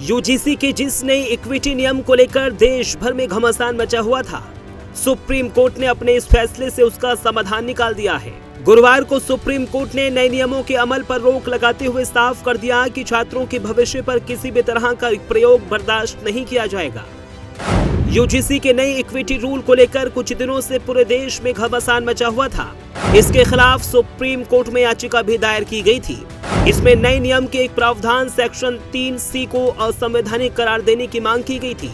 UGC के जिस नई इक्विटी नियम को लेकर देश भर में घमासान मचा हुआ था, सुप्रीम कोर्ट ने अपने इस फैसले से उसका समाधान निकाल दिया है। गुरुवार को सुप्रीम कोर्ट ने नए नियमों के अमल पर रोक लगाते हुए साफ कर दिया कि छात्रों के भविष्य पर किसी भी तरह का प्रयोग बर्दाश्त नहीं किया जाएगा। यूजीसी के नए इक्विटी रूल को लेकर कुछ दिनों से पूरे देश में घमासान मचा हुआ था। इसके खिलाफ सुप्रीम कोर्ट में याचिका भी दायर की गई थी। इसमें नए नियम के एक प्रावधान सेक्शन 3C को असंवैधानिक करार देने की मांग की गई थी।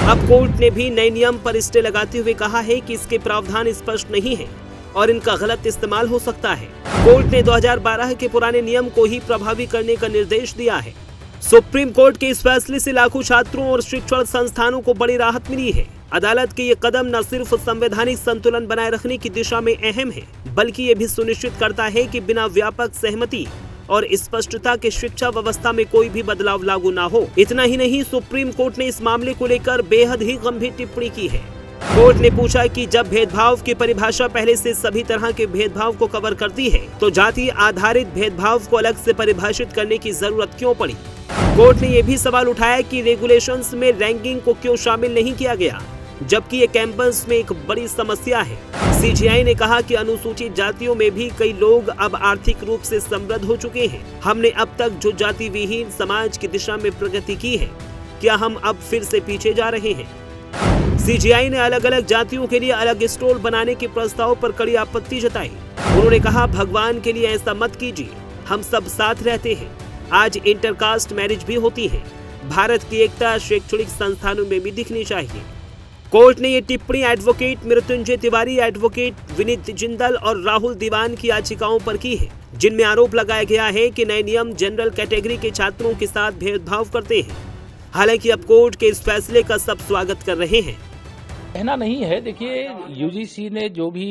अब कोर्ट ने भी नए नियम पर स्टे लगाते हुए कहा है कि इसके प्रावधान स्पष्ट नहीं है और इनका गलत इस्तेमाल हो सकता है। कोर्ट ने 2012 के पुराने नियम को ही प्रभावी करने का निर्देश दिया है। सुप्रीम कोर्ट के इस फैसले से लाखों छात्रों और शिक्षण संस्थानों को बड़ी राहत मिली है। अदालत के ये कदम न सिर्फ संवैधानिक संतुलन बनाए रखने की दिशा में अहम है, बल्कि ये भी सुनिश्चित करता है कि बिना व्यापक सहमति और स्पष्टता के शिक्षा व्यवस्था में कोई भी बदलाव लागू ना हो। इतना ही नहीं, सुप्रीम कोर्ट ने इस मामले को लेकर बेहद ही गंभीर टिप्पणी की है। कोर्ट ने पूछा कि जब भेदभाव की परिभाषा पहले से सभी तरह के भेदभाव को कवर करती है, तो जाति आधारित भेदभाव को अलग से परिभाषित करने की जरूरत क्यों पड़ी। कोर्ट ने यह भी सवाल उठाया कि रेगुलेशंस में रैंकिंग को क्यों शामिल नहीं किया गया, जबकि ये कैंपस में एक बड़ी समस्या है। सीजीआई ने कहा कि अनुसूचित जातियों में भी कई लोग अब आर्थिक रूप से समृद्ध हो चुके हैं। हमने अब तक जो जाति विहीन समाज की दिशा में प्रगति की है, क्या हम अब फिर से पीछे जा रहे हैं। सीजीआई ने अलग अलग जातियों के लिए अलग स्टॉल बनाने के प्रस्ताव पर कड़ी आपत्ति जताई। उन्होंने कहा, भगवान के लिए ऐसा मत कीजिए, हम सब साथ रहते हैं। आज इंटरकास्ट मैरिज भी होती है। भारत की एकता शैक्षणिक संस्थानों में भी दिखनी चाहिए। कोर्ट ने ये टिप्पणी एडवोकेट मृत्युंजय तिवारी, एडवोकेट विनीत जिंदल और राहुल दीवान की याचिकाओं पर की है, जिनमें आरोप लगाया गया है कि नए नियम जनरल कैटेगरी के छात्रों के साथ भेदभाव करते हैं। हालांकि अब कोर्ट के इस फैसले का सब स्वागत कर रहे हैं। कहना नहीं है। देखिए, यूजीसी ने जो भी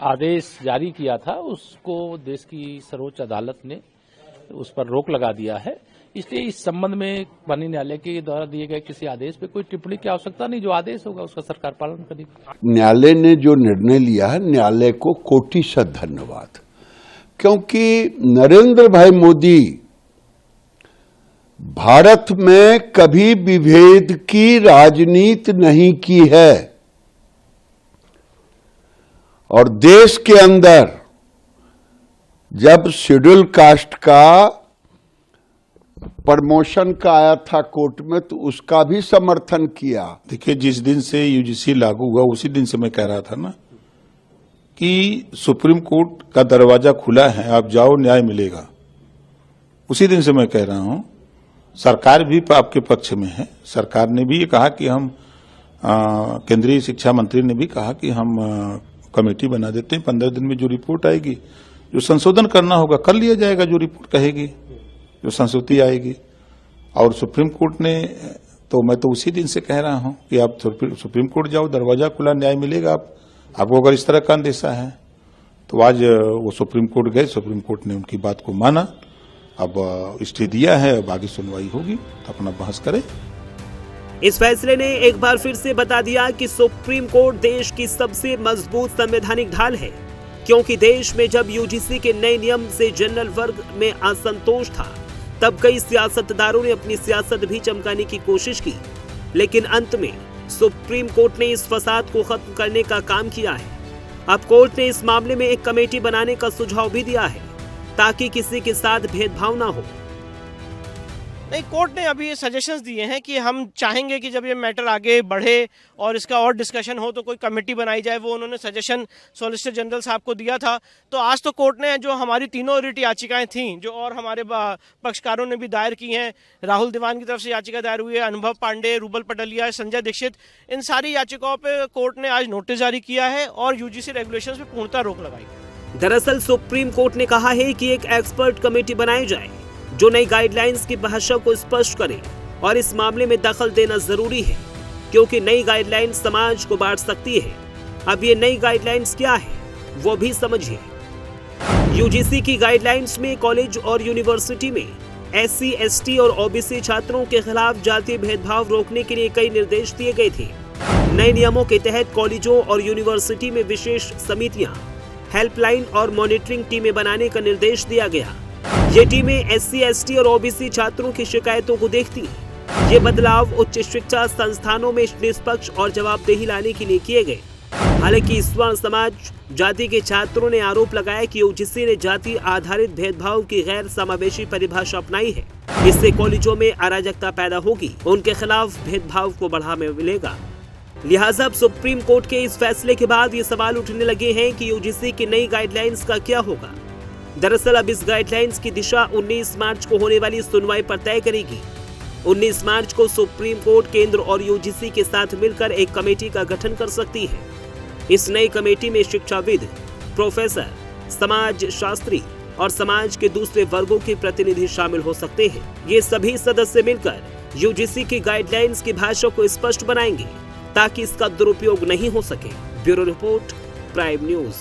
आदेश जारी किया था उसको देश की सर्वोच्च अदालत ने उस पर रोक लगा दिया है। इसलिए इस संबंध में माननीय न्यायालय के द्वारा दिए गए किसी आदेश पे कोई टिप्पणी की आवश्यकता नहीं। जो आदेश होगा उसका सरकार पालन करेगी। न्यायालय ने जो निर्णय लिया है, न्यायालय को कोटिशत धन्यवाद, क्योंकि नरेंद्र भाई मोदी भारत में कभी विभेद की राजनीति नहीं की है और देश के अंदर जब शेड्यूल कास्ट का प्रमोशन का आया था कोर्ट में, तो उसका भी समर्थन किया। देखिए, जिस दिन से यूजीसी लागू हुआ उसी दिन से मैं कह रहा था ना कि सुप्रीम कोर्ट का दरवाजा खुला है, आप जाओ, न्याय मिलेगा। उसी दिन से मैं कह रहा हूं, सरकार भी आपके पक्ष में है। सरकार ने भी ये कहा कि हम केंद्रीय शिक्षा मंत्री ने भी कहा कि हम कमेटी बना देते हैं, 15 दिन में जो रिपोर्ट आएगी, जो संशोधन करना होगा कर लिया जाएगा, जो रिपोर्ट कहेगी, जो संस्तुति आएगी। और सुप्रीम कोर्ट ने तो मैं तो उसी दिन से कह रहा हूं कि आप सुप्रीम कोर्ट जाओ, दरवाजा खुला, न्याय मिलेगा। आपको अगर इस तरह का अंदेशा है तो आज वो सुप्रीम कोर्ट गए, सुप्रीम कोर्ट ने उनकी बात को माना, अब स्टे दिया है, अब आगे सुनवाई होगी तो अपना बहस करें। इस फैसले ने एक बार फिर से बता दिया कि सुप्रीम कोर्ट देश की सबसे मजबूत संवैधानिक ढाल है, क्योंकि देश में जब यूजीसी के नए नियम से जनरल वर्ग में असंतोष था, तब कई सियासतदारों ने अपनी सियासत भी चमकाने की कोशिश की, लेकिन अंत में सुप्रीम कोर्ट ने इस फसाद को खत्म करने का काम किया है। अब कोर्ट ने इस मामले में एक कमेटी बनाने का सुझाव भी दिया है, ताकि किसी के साथ भेदभाव ना हो। नहीं, कोर्ट ने अभी ये सजेशंस दिए हैं कि हम चाहेंगे कि जब ये मैटर आगे बढ़े और इसका और डिस्कशन हो तो कोई कमेटी बनाई जाए। वो उन्होंने सजेशन सॉलिसिटर जनरल साहब को दिया था। तो आज तो कोर्ट ने जो हमारी तीनों रिट याचिकाएं थीं, जो और हमारे पक्षकारों ने भी दायर की हैं, राहुल दीवान की तरफ से याचिका दायर हुई है, अनुभव पांडे, रूबल पटलिया, संजय दीक्षित, इन सारी याचिकाओं पर कोर्ट ने आज नोटिस जारी किया है और यूजीसी रेगुलेशंस पे पूर्णतः रोक लगाई। दरअसल सुप्रीम कोर्ट ने कहा है कि एक एक्सपर्ट कमेटी बनाई जाए जो नई गाइडलाइंस की भाषा को स्पष्ट करे, और इस मामले में दखल देना जरूरी है, क्योंकि नई गाइडलाइंस समाज को बांट सकती है। अब ये नई गाइडलाइंस क्या है वो भी समझिए। यूजीसी की गाइडलाइंस में कॉलेज और यूनिवर्सिटी में SC, ST और OBC छात्रों के खिलाफ जातीय भेदभाव रोकने के लिए कई निर्देश दिए गए थे। नए नियमों के तहत कॉलेजों और यूनिवर्सिटी में विशेष समितियां, हेल्पलाइन और मॉनिटरिंग टीमें बनाने का निर्देश दिया गया। ये टीमें SC, ST और OBC छात्रों की शिकायतों को देखती हैं। ये बदलाव उच्च शिक्षा संस्थानों में निष्पक्ष और जवाबदेही लाने के लिए किए गए। हालांकि स्वर्ण समाज जाति के छात्रों ने आरोप लगाया कि UGC ने जाति आधारित भेदभाव की गैर समावेशी परिभाषा अपनाई है। इससे कॉलेजों में अराजकता पैदा होगी, उनके खिलाफ भेदभाव को बढ़ावा मिलेगा। लिहाजा अब सुप्रीम कोर्ट के इस फैसले के बाद ये सवाल उठने लगे हैं कि UGC की नई गाइडलाइंस का क्या होगा। दरअसल अब इस गाइडलाइंस की दिशा 19 मार्च को होने वाली सुनवाई पर तय करेगी। 19 मार्च को सुप्रीम कोर्ट केंद्र और UGC के साथ मिलकर एक कमेटी का गठन कर सकती है। इस नई कमेटी में शिक्षाविद, प्रोफेसर, समाज शास्त्री और समाज के दूसरे वर्गों के प्रतिनिधि शामिल हो सकते हैं। ये सभी सदस्य मिलकर UGC की गाइडलाइंस की भाषा को स्पष्ट बनाएंगे ताकि इसका दुरुपयोग नहीं हो सके। Bureau report, prime news.